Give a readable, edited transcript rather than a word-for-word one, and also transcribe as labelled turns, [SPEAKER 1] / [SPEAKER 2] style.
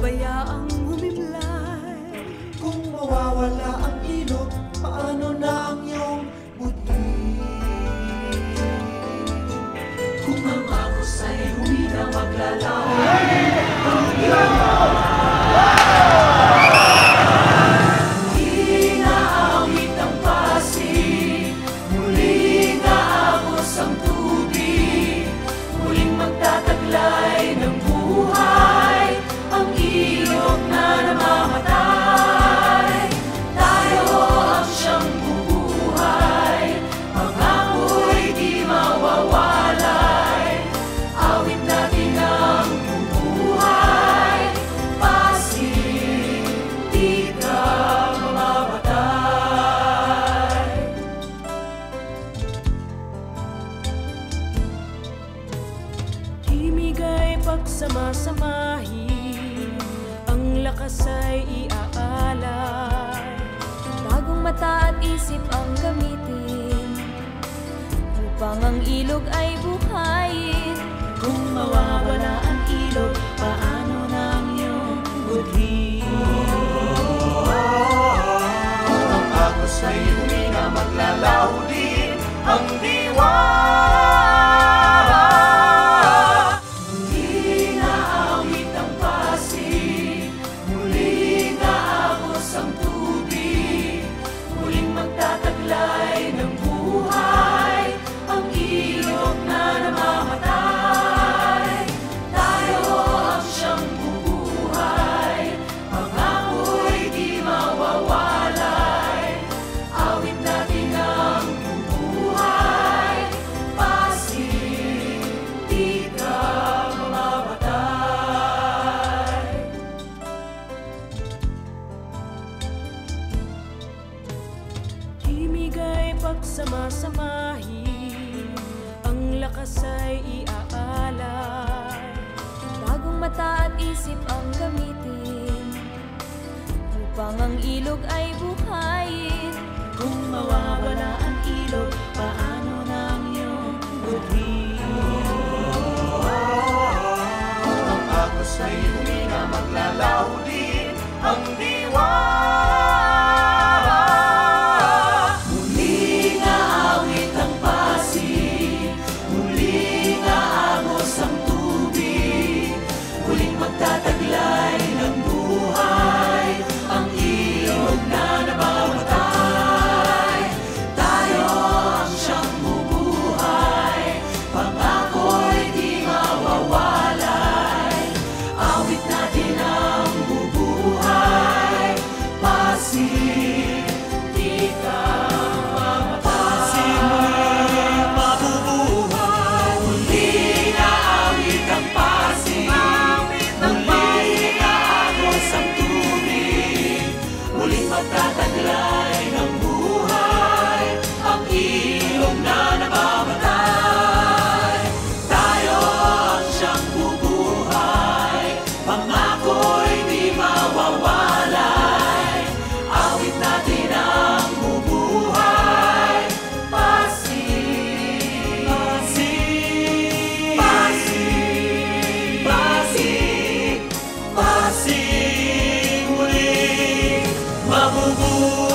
[SPEAKER 1] pabayaang humimlay.
[SPEAKER 2] Kung mawawala ang ilog, paano na ang iyong budhi?
[SPEAKER 1] Kung ang agos ay humina, maglalaho ang iyong inaawit ang pasig, muling aagos ang tubig, muling magtataglay ng buhay ang ilog na namamatay. Tayo ang siyang bubuhay, pangako'y di mawawalay. Awit natin ang bubuhay, pasig, di ka mamamatay. Himig ay pagsamasamahin, ang lakas ay iaalay.
[SPEAKER 3] Bagong mata at isip ang gamitin, upang ang ilog ay buhayin.
[SPEAKER 1] Kung mawawala ang ilog, paano na ang iyong budhi?
[SPEAKER 2] Kung ang agos ay humina, maglalaho din ang diwa.
[SPEAKER 1] Inaawit ang pasig, muling aagos ang tubig, muling magtataglay ng buhay ang ilog na namamatay. Tayo ang siyang bubuhay, pangako'y di mawawalay. Awit natin ang bubuhay, pasig, di ka mamamatay. Himig ay pagsamasamahin, ang lakas ay iaalay.
[SPEAKER 3] Bagong mata at isip ang gamitin, upang ang ilog ay buhayin.
[SPEAKER 1] Kung mawawala ang ilog, paano na ang iyong budhi?
[SPEAKER 2] Kung ang agos ay humina, maglalaho din ang diwa.
[SPEAKER 1] Muling aawit ang pasig, muling aagos ang tubig, muling magtataglay ng buhay ang ilog na namamatay. Tayo ang siyang bubuhay, pangako'y di mawawalay. Awit natin ang bubuhay, pasig, di ka mamamatay. Muling aawit ang pasig, muling aagos ang tubig, muling magtataglay ng buhay ang ilog na namamatay. Tayo ang siyang bubuhay, pangako'y di mawawalay. Awit natin ang bubuhay, pasig, pasig, pasig, pasig, pasig, muling mabubuhay.